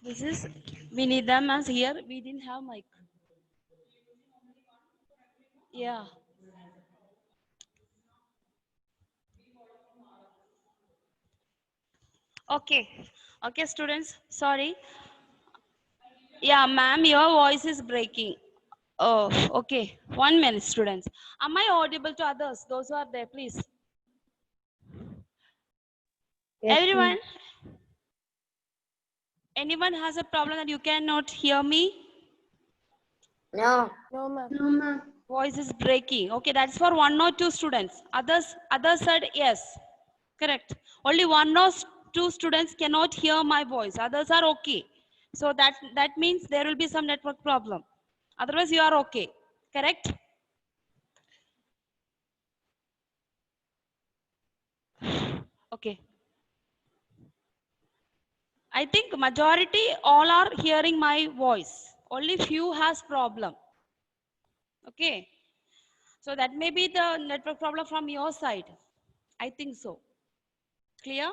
This is Vinidha as here. We didn't have mic. Yeah. Okay. Okay, students. Sorry. Yeah, ma'am, your voice is breaking. Oh, okay. 1 minute, students. Am I audible to others? Those who are there, please. Yes, Everyone, ma'am. anyone has a problem that you cannot hear me? No. No, ma'am. No, ma'am. Voice is breaking. Okay, that's for 1 or 2 students. Others said yes. Correct. Only 1 or 2 students cannot hear my voice. Others are okay. So that means there will be some network problem. Otherwise, you are okay. Correct? Okay. I think majority all are hearing my voice. Only few has problem. Okay. So that may be the network problem from your side. I think so. Clear?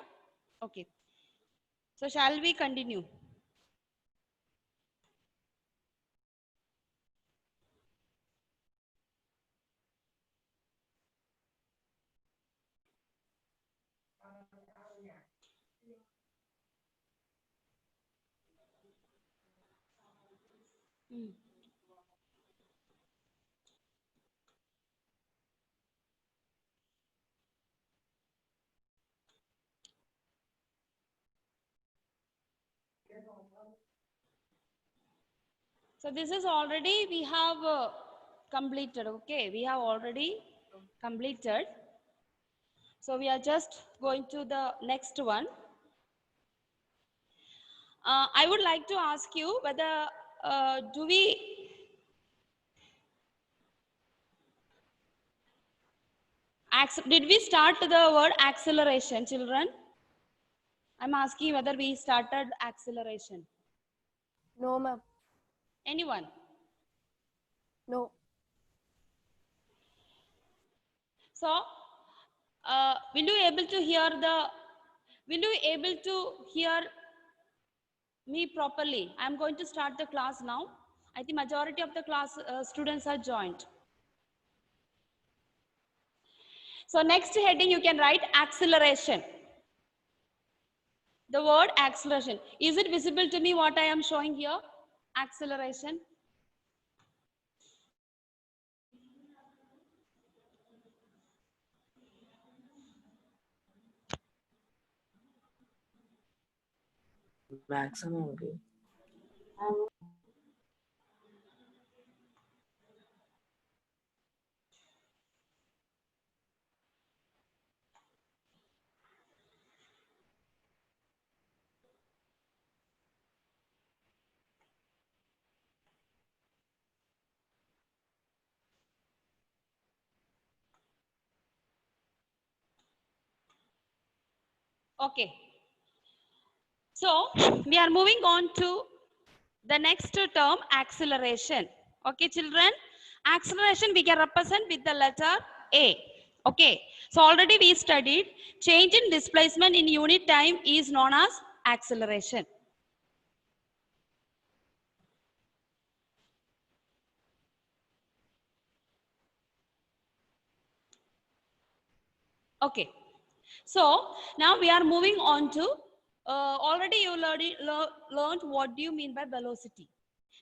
Okay. So shall we continue? Hmm. So this is already we have completed. Okay, we have already completed. So we are just going to the next one. I would like to ask you whether do we did we start the word acceleration, children? I'm asking whether we started acceleration. No, ma'am. Anyone? No. So will you able to hear the? Will you able to hear me properly? I'm going to start the class now. I think majority of the class students are joined. So next heading you can write acceleration. The word acceleration. Is it visible to me what I am showing here? Acceleration. Maximum. Okay. So we are moving on to the next term, acceleration. Okay, children. Acceleration we can represent with the letter A. Okay. So already we studied change in displacement in unit time is known as acceleration. Okay. So now we are moving on to already you learned what do you mean by velocity.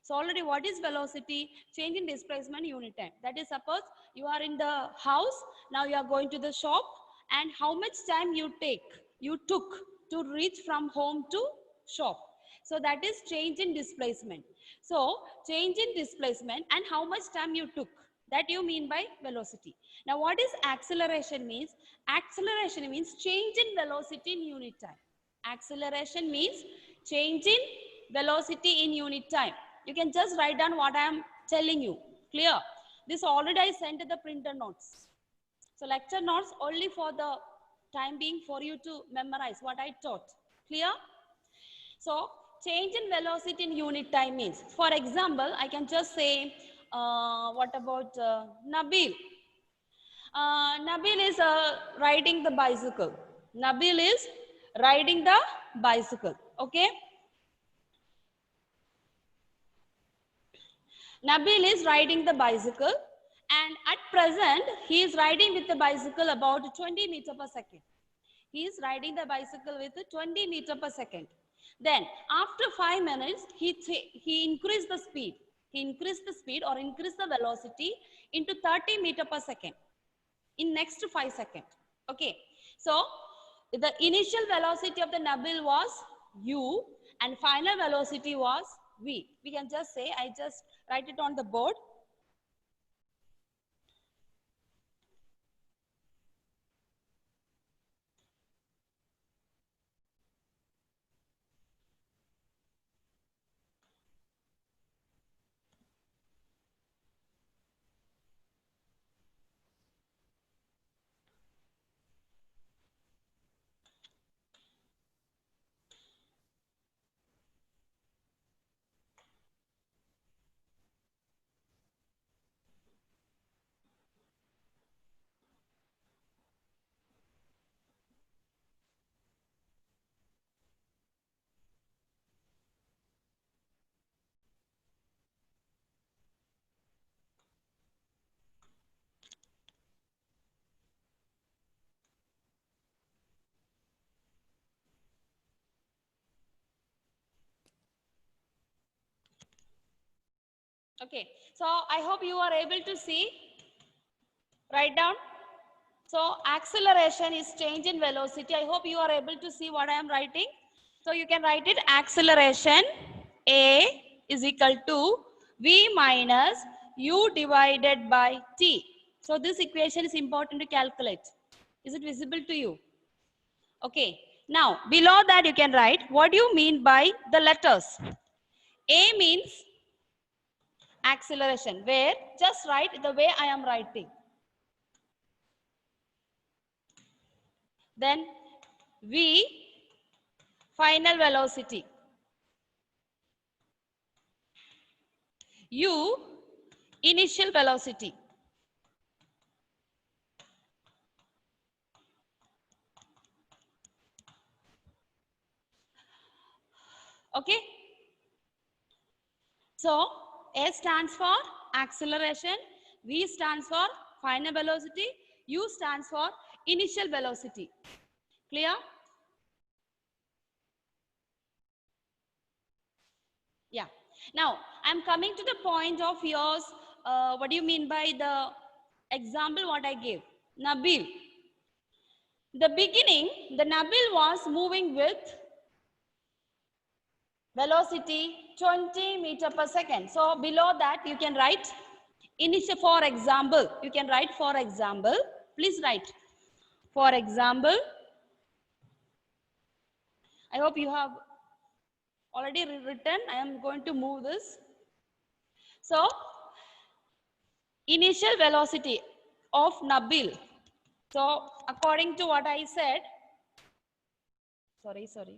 So already what is velocity? Change in displacement unit time. That is suppose you are in the house, now you are going to the shop, and how much time you took to reach from home to shop. So that is change in displacement. So change in displacement and how much time you took, that you mean by velocity. Now what is acceleration means? Acceleration means change in velocity in unit time. Acceleration means change in velocity in unit time. You can just write down what I am telling you. Clear? This already I sent the printer notes. So lecture notes only for the time being for you to memorize what I taught. Clear? So change in velocity in unit time means, for example, I can just say, what about Nabil? Nabil is riding the bicycle. Nabil is riding the bicycle. Okay. Nabil is riding the bicycle, and at present he is riding with the bicycle about 20 meters per second. He is riding the bicycle with 20 meters per second. Then after 5 minutes, he increased the speed. He increased the speed or increased the velocity into 30 meters per second in next 5 seconds. Okay. So the initial velocity of the Nabil was u and final velocity was v. We can just say, I just write it on the board. Okay, so I hope you are able to see. Write down. So acceleration is change in velocity. I hope you are able to see what I am writing. So you can write it, acceleration A is equal to V minus U divided by T. So this equation is important to calculate. Is it visible to you? Okay. Now below that you can write, what do you mean by the letters? A means acceleration, where just write the way I am writing. Then V, final velocity. U, initial velocity. Okay. So A stands for acceleration, V stands for final velocity, U stands for initial velocity. Clear? Yeah. Now I'm coming to the point of yours. What do you mean by the example what I gave? Nabil. The beginning, the Nabil was moving with velocity 20 meter per second. So below that you can write initial, for example, you can write for example, please write for example. I hope you have already written. I am going to move this. So initial velocity of Nabil. So according to what I said, sorry.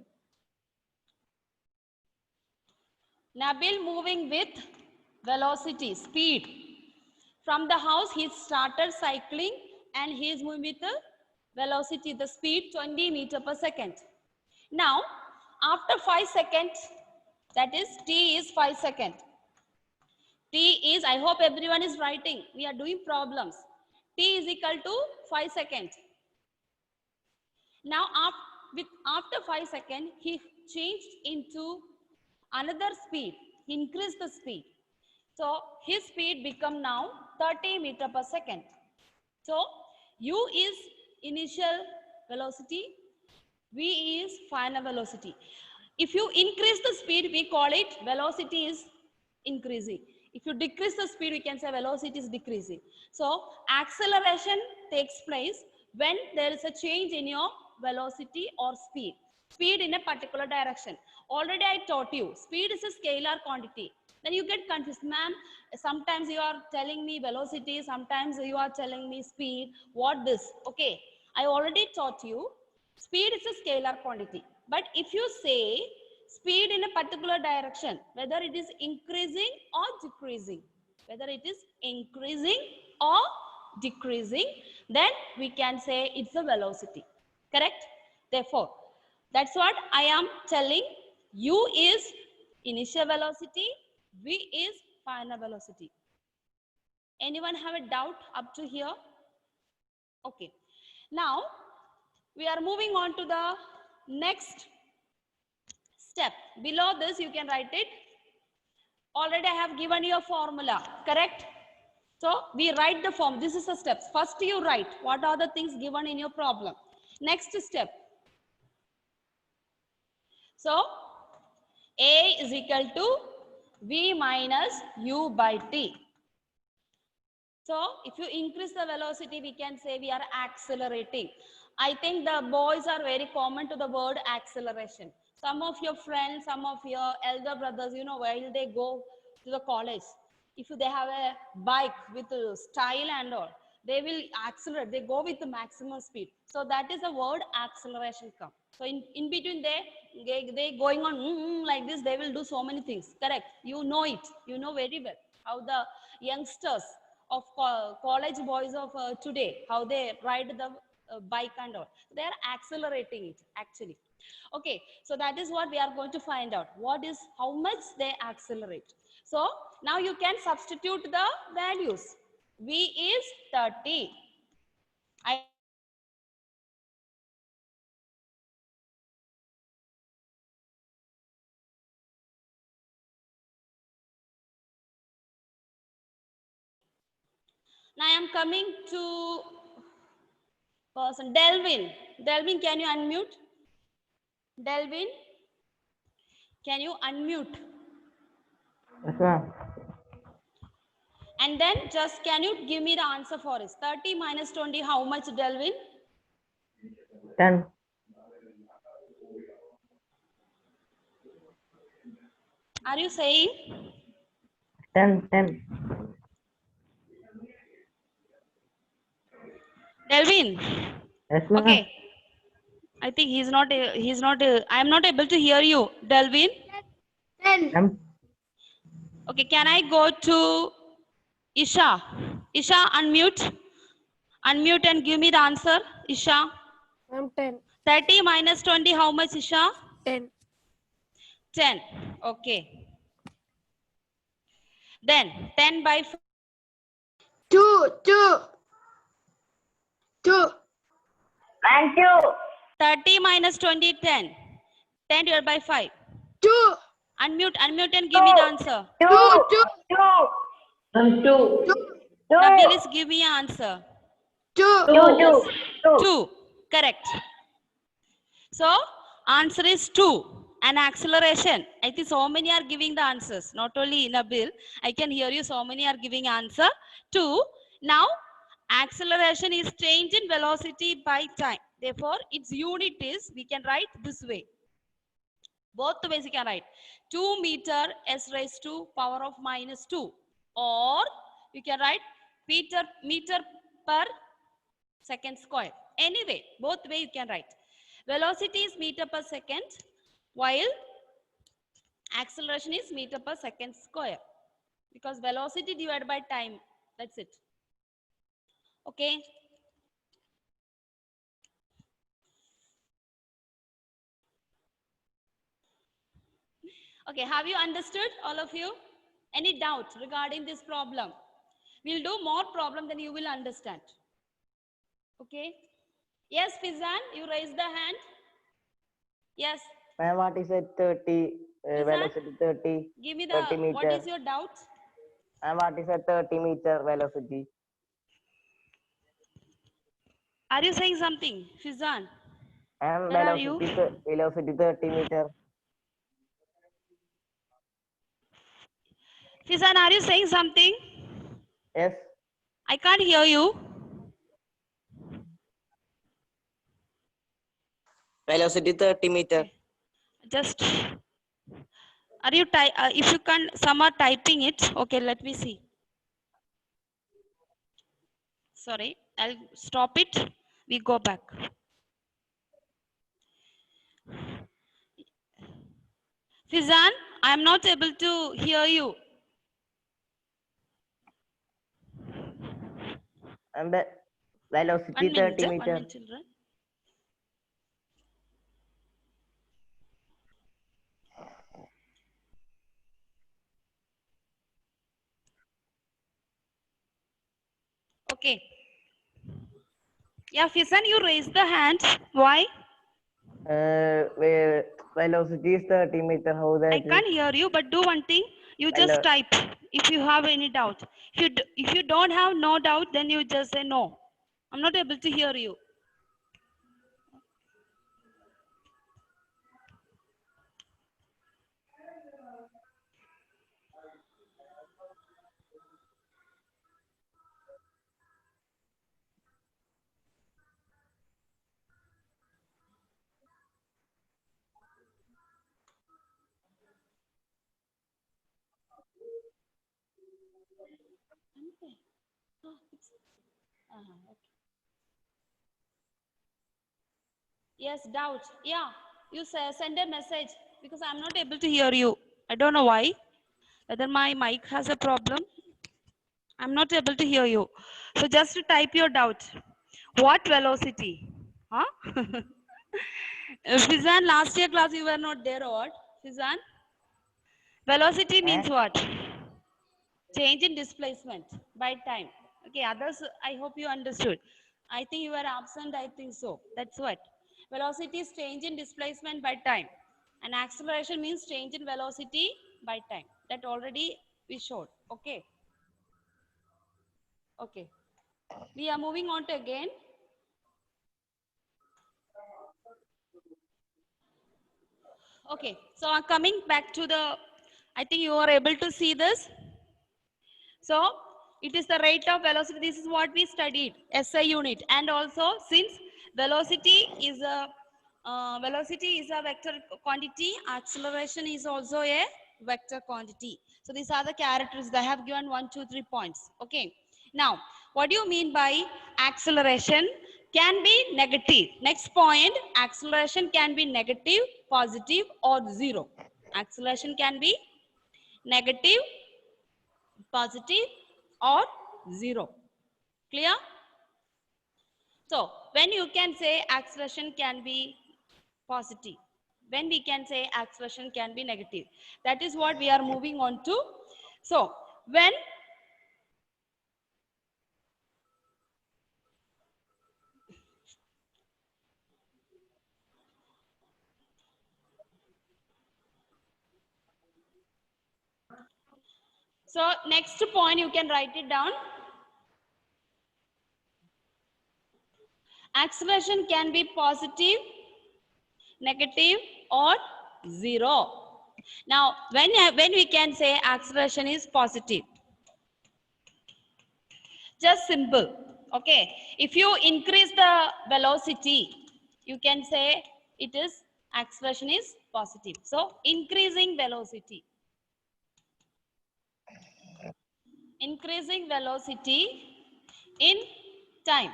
Nabil moving with velocity, speed. From the house, he started cycling and he is moving with the velocity, the speed 20 meter per second. Now, after 5 seconds, that is T is 5 seconds. T is, I hope everyone is writing. We are doing problems. T is equal to 5 seconds. Now, after 5 seconds, he changed into another speed. He increased the speed. So his speed become now 30 meter per second. So U is initial velocity, V is final velocity. If you increase the speed, we call it velocity is increasing. If you decrease the speed, we can say velocity is decreasing. So acceleration takes place when there is a change in your velocity or speed. Speed in a particular direction. Already I taught you, speed is a scalar quantity. Then you get confused, ma'am. Sometimes you are telling me velocity, sometimes you are telling me speed. What this? Okay, I already taught you. Speed is a scalar quantity. But if you say speed in a particular direction, whether it is increasing or decreasing, whether it is increasing or decreasing, then we can say it's the velocity. Correct? Therefore, that's what I am telling. U is initial velocity, V is final velocity. Anyone have a doubt up to here? Okay. Now, we are moving on to the next step. Below this, you can write it. Already I have given you a formula, correct? So we write the form. This is the steps. First you write what are the things given in your problem. Next step. So A is equal to V minus U by T. So if you increase the velocity, we can say we are accelerating. I think the boys are very common to the word acceleration. Some of your friends, some of your elder brothers, you know, while they go to the college, if they have a bike with style and all, they will accelerate. They go with the maximum speed. So that is the word acceleration come. So in between they going on like this, they will do so many things. Correct? You know it. You know very well how the youngsters of college boys of today, how they ride the bike and all. They are accelerating it actually. Okay, so that is what we are going to find out. What is, how much they accelerate. So now you can substitute the values. V is 30. Now I am coming to person Delvin. Delvin, can you unmute? Delvin, can you unmute? Yes, ma'am. And then just can you give me the answer for this? 30 minus 20, how much, Delvin? 10. Are you saying? 10. 10. Delvin. Yes, ma'am. Okay. I think I am not able to hear you. Delvin. 10. Ma'am. Okay, can I go to Isha? Isha, unmute. Unmute and give me the answer, Isha. I'm 10. 30 minus 20, how much, Isha? 10. 10. Okay. Then 10 by 5. 2. 2. 2. Thank you. 30 minus 20, 10. 10 divided by 5. 2. Unmute and give me the answer. 2. 2. 2. 2. 2. Nabil is give me an answer. 2. 2. Yes. 2. 2. Correct. So answer is 2. And acceleration. I think so many are giving the answers. Not only Nabil. I can hear you. So many are giving answer. 2. Now acceleration is change in velocity by time. Therefore, its unit is, we can write this way. Both the ways you can write 2 meter s raised to power of minus 2, or you can write meter per second square. Anyway, both way you can write. Velocity is meter per second, while acceleration is meter per second square, because velocity divided by time, that's it. Okay. Okay, have you understood, all of you? Any doubt regarding this problem? We'll do more problem, then you will understand. Okay. Yes, Fizan, you raise the hand. Yes. Ma'am, what is it? 30. Fizan, Velocity 30. give me 30 the, meter. what is your doubt? And what is a 30 meter velocity? Are you saying something, Fizan? And Where are you? velocity 30 meter. Fizan, are you saying something? Yes. I can't hear you. Velocity 30 meter. Okay. Just, are you, if you can, some are typing it. Okay, let me see. Sorry, I'll stop it. We go back. Fizan, I am not able to hear you. And the velocity 1 minute, 30 1 meter. minute, children. Okay. Yeah, Fisan, you raise the hand. Why? Velocity is 30 meter. How that I is? can't hear you, but do one thing. You just Velo- type if you have any doubt. If you don't have no doubt, then you just say no. I'm not able to hear you. Okay. Oh, okay. Yes, doubt. Yeah, you say, send a message because I'm not able to hear you. I don't know why. Whether my mic has a problem. I'm not able to hear you. So just to type your doubt. What velocity? Huh? Fizan, last year class you were not there or what? Fizan? Velocity Eh? means what? Change in displacement by time. Okay, others, I hope you understood. I think you were absent, I think so. That's what. Velocity is change in displacement by time. And acceleration means change in velocity by time. That already we showed. Okay. Okay. We are moving on to again. Okay. So coming back to the, I think you are able to see this. So it is the rate of velocity. This is what we studied, SI unit. And also since velocity is a vector quantity, acceleration is also a vector quantity. So these are the characteristics. I have given 1, 2, 3 points. Okay. Now, what do you mean by acceleration? Can be negative. Next point, acceleration can be negative, positive, or zero. Acceleration can be negative, positive, or zero. Clear? So when you can say acceleration can be positive, when we can say acceleration can be negative, that is what we are moving on to. So when so next point you can write it down. Acceleration can be positive, negative, or zero. Now when we can say acceleration is positive, just simple. Okay, if you increase the velocity, you can say it is acceleration is positive. So increasing velocity in time,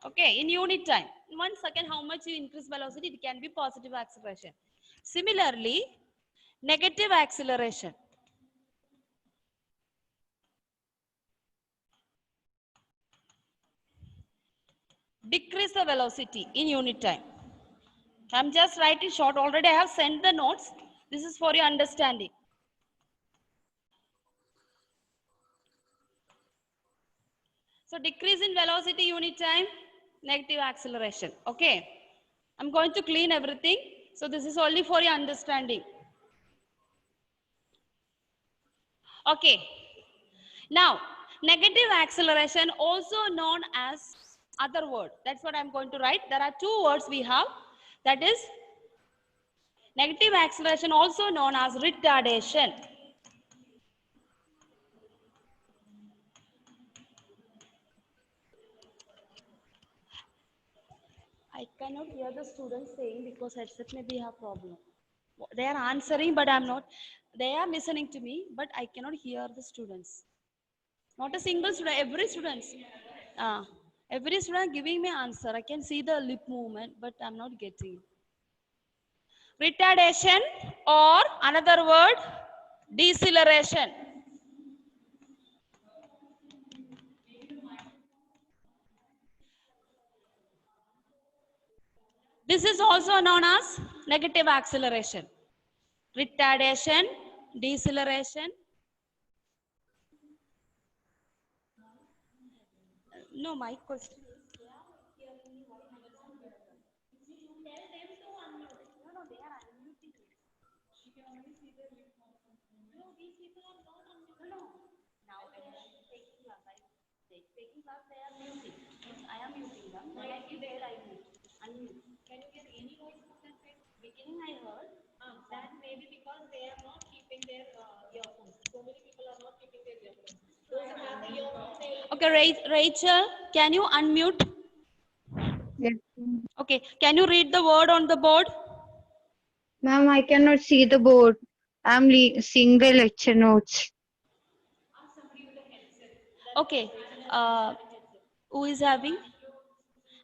okay, in unit time, in 1 second how much you increase velocity, it can be positive acceleration. Similarly, negative acceleration, decrease the velocity in unit time. I'm just writing short. Already I have sent the notes. This is for your understanding. So decrease in velocity unit time, negative acceleration. Okay. I'm going to clean everything. So this is only for your understanding. Okay. Now, negative acceleration also known as other word. That's what I'm going to write. There are 2 words we have. That is negative acceleration also known as retardation. I cannot hear the students saying because headset may be a problem. They are answering, but I'm not. They are listening to me, but I cannot hear the students. Not a single student, every student giving me answer. I can see the lip movement, but I'm not getting. Retardation or another word, deceleration. This is also known as negative acceleration. Retardation, deceleration. No, my question. Okay, Rachel, can you unmute? Yes. Okay, can you read the word on the board? Ma'am, I cannot see the board. I'm seeing the lecture notes. Okay, who is having?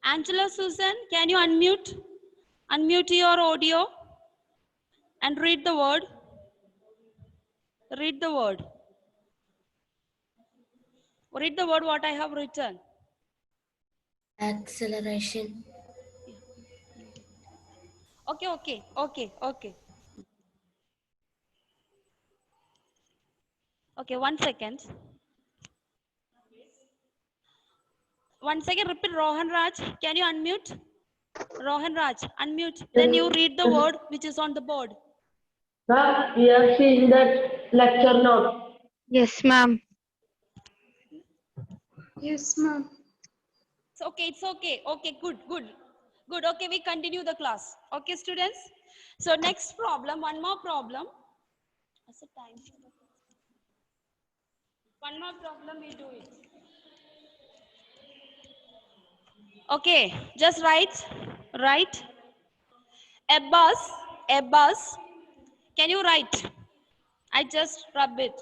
Angela Susan, can you unmute? Unmute your audio and read the word. Read the word. Read the word what I have written. Acceleration. Okay. Okay, 1 second. 1 second, repeat. Rohan Raj, can you unmute? Rohan Raj, unmute. Then you read the word which is on the board. Ma'am, we are seeing that lecture note. Yes, ma'am. Yes, ma'am. It's okay. Okay, good. Okay, we continue the class. Okay, students. So next problem, one more problem. What's the time? One more problem, we do it. Okay, just write. A bus. Can you write? I just rub it.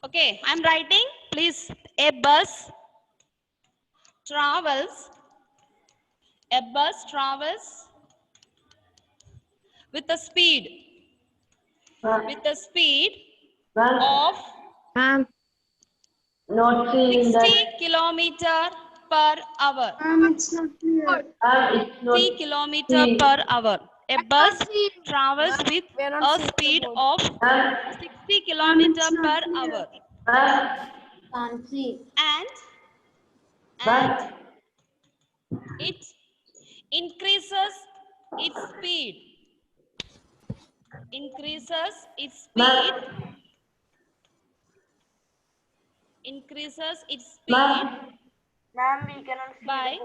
Okay, I'm writing. Please, a bus travels with a speed Ma'am, of Ma'am, not seeing 60 that. kilometer per hour. It's not clear. It's not 60 kilometer seeing. per hour. A bus see. travels with We are not a seeing the speed board. of Ma'am, 60 kilometer it's not per clear. hour. ma'am, Can't see. And ma'am, it increases its speed. Increases its speed ma'am, by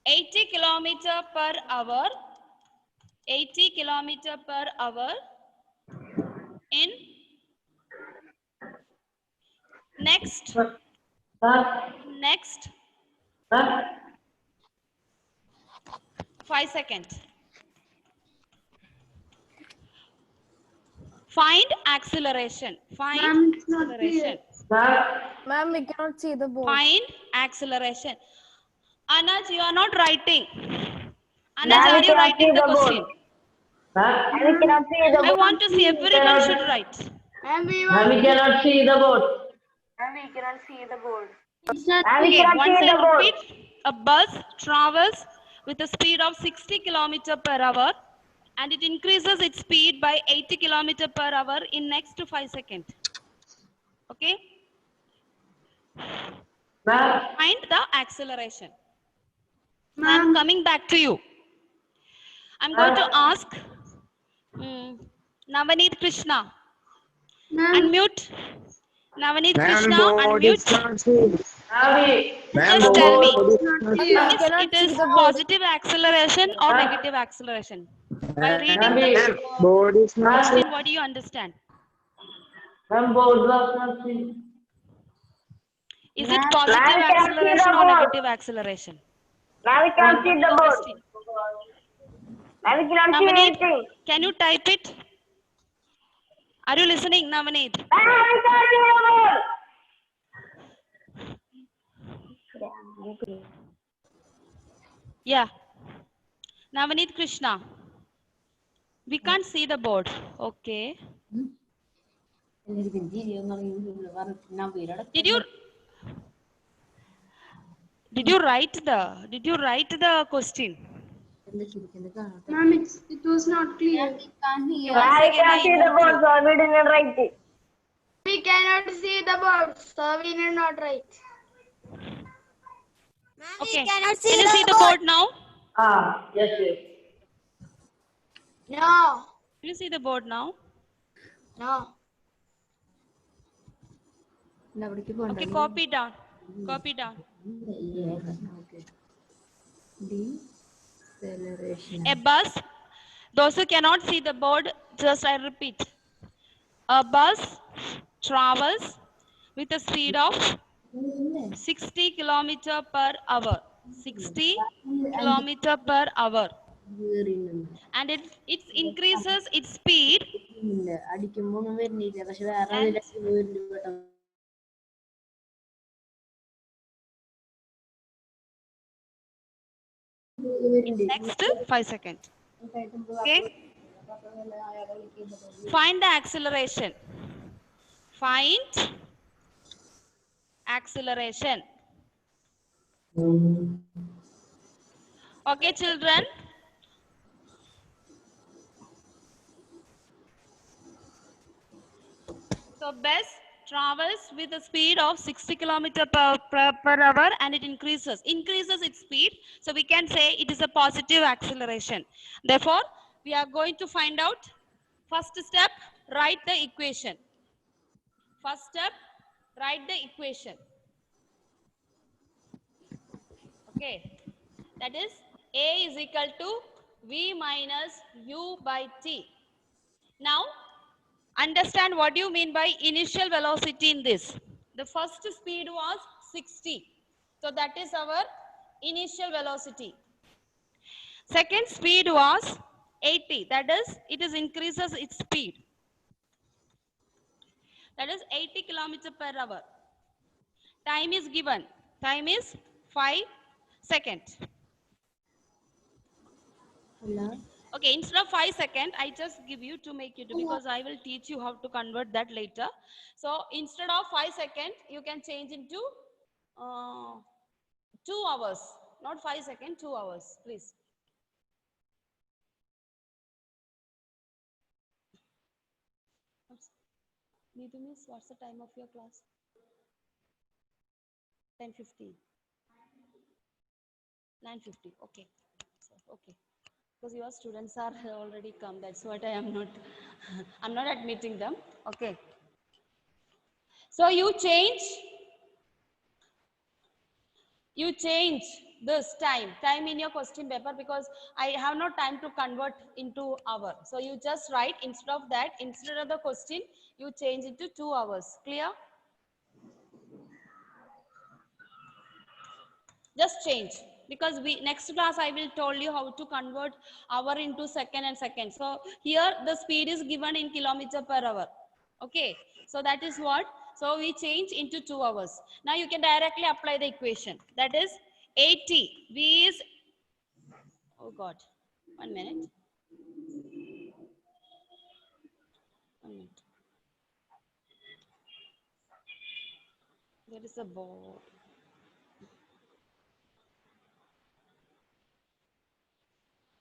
80 kilometer per hour. 80 kilometer per hour in next ma'am, 5 seconds. Find acceleration. Ma'am, it's not clear. ma'am, Ma'am, we cannot see the board. Find acceleration. Anuj, you are not writing. Anuj, Ma'am, are we you cannot see writing the the board. question? ma'am, we cannot see the I board. want to see everyone should write. Ma'am, we Ma'am, we cannot see the board. It's not Ma'am, we Okay, cannot once see I the board. repeat, a bus travels with a speed of 60 kilometer per hour and it increases its speed by 80 kilometer per hour in next to 5 seconds. Okay, Ma'am, find the acceleration. I'm coming back to you. I'm going to ask Navaneet Krishna. Unmute. Navaneet Krishna, unmute. ma'am, Just tell me, cannot it is see the board. positive acceleration or negative acceleration? By reading ma'am, the board is question, what do you understand? Ma'am, board was not seen. Is it positive acceleration or negative acceleration? Ma'am, we cannot see the board. Augustine. Ma'am, we cannot see Navaneet, anything. can you type it? Are you listening, Navaneet? Ma'am, we cannot see the board. Yeah. Navaneet Krishna. We can't see the board. Okay. Did you write the question? Ma'am, it was not clear. Once I again can I see the go board, through. so we didn't write it. We cannot see the board, so we need not write. Okay. Can you see the board now? Yes. No, Can you see the board now? no. Okay, copy down. Copy down. A bus. Those who cannot see the board, just I repeat. A bus travels with a speed of 60 kilometer per hour. 60 kilometer per hour. And it increases its speed and in next 5 seconds. Okay. Find the acceleration. Find acceleration. Okay, children. So bus travels with a speed of 60 kilometer per hour and it increases its speed. So we can say it is a positive acceleration. Therefore, we are going to find out. First step, write the equation. First step, write the equation. Okay, that is A is equal to V minus U by T. Now, understand what you mean by initial velocity in this. The first speed was 60. So that is our initial velocity. Second speed was 80. That is, it is increases its speed. That is 80 kilometer per hour. Time is given. Time is 5 seconds. Okay, instead of 5 seconds, I just give you to make you do because I will teach you how to convert that later. So instead of 5 seconds, you can change into 2 hours. Not 5 seconds, 2 hours, please. Neetu miss, what's the time of your class? 10:50. 9:50. Okay. So, okay. Because your students are already come. That's what I am not. I'm not admitting them. Okay. So you change this time in your question paper because I have no time to convert into hour. So you just write instead of that, instead of the question, you change it to 2 hours. Clear? Just change because next class I will tell you how to convert hour into second and second. So here the speed is given in kilometer per hour. Okay, so that is what. So we change into 2 hours. Now you can directly apply the equation. That is 80. V is, oh God, 1 minute. 1 minute. There is a board.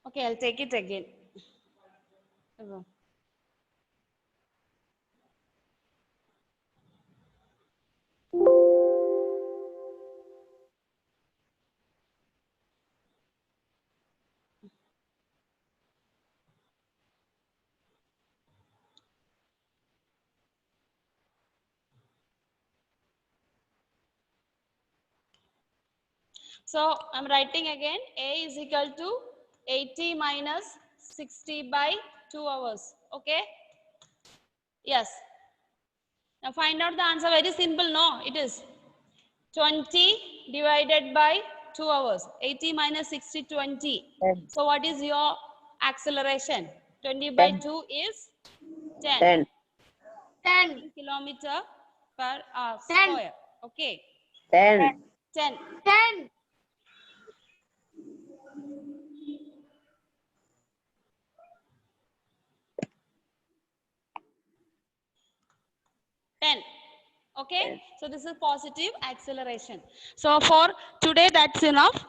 Okay, I'll take it again. So I'm writing again, A is equal to 80 minus 60 by 2 hours. Okay? Yes. Now find out the answer. Very simple, no? It is 20 divided by 2 hours. 80 minus 60, 20. 10. So what is your acceleration? 20 by 10. 2 is 10. 10. 10, Kilometer per hour 10. square. Okay. 10. 10. 10. Okay, so this is positive acceleration. So for today, that's enough.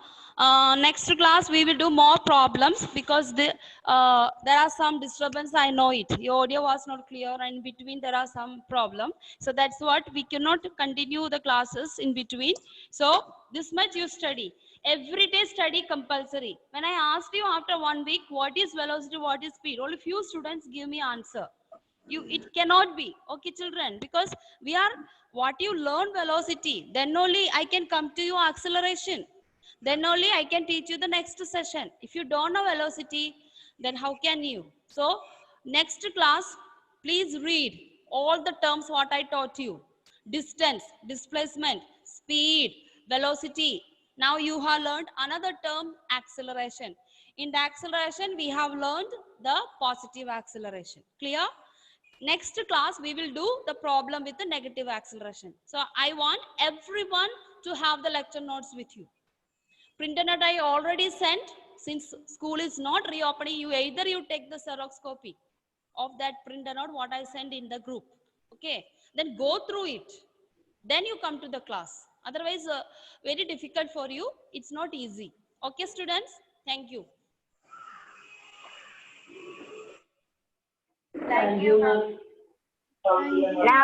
Next class, we will do more problems because there are some disturbance. I know it. Your audio was not clear, and in between there are some problem. So that's what we cannot continue the classes in between. So this much you study. Every day study compulsory. When I asked you after 1 week, what is velocity, what is speed? Only few students give me answer. It cannot be. Okay, children, because we are what you learn velocity, then only I can come to you acceleration, then only I can teach you the next session. If you don't know velocity, then how can you? So next class, please read all the terms what I taught you: distance, displacement, speed, velocity. Now you have learned another term, acceleration. In the acceleration we have learned the positive acceleration. Clear? Next class we will do the problem with the negative acceleration. So I want everyone to have the lecture notes with you. Printer note I already sent. Since school is not reopening, you either you take the Xerox copy of that printer note what I send in the group. Okay, then go through it, then you come to the class. Otherwise very difficult for you, it's not easy. Okay students, thank you. Thank you, ma'am. Now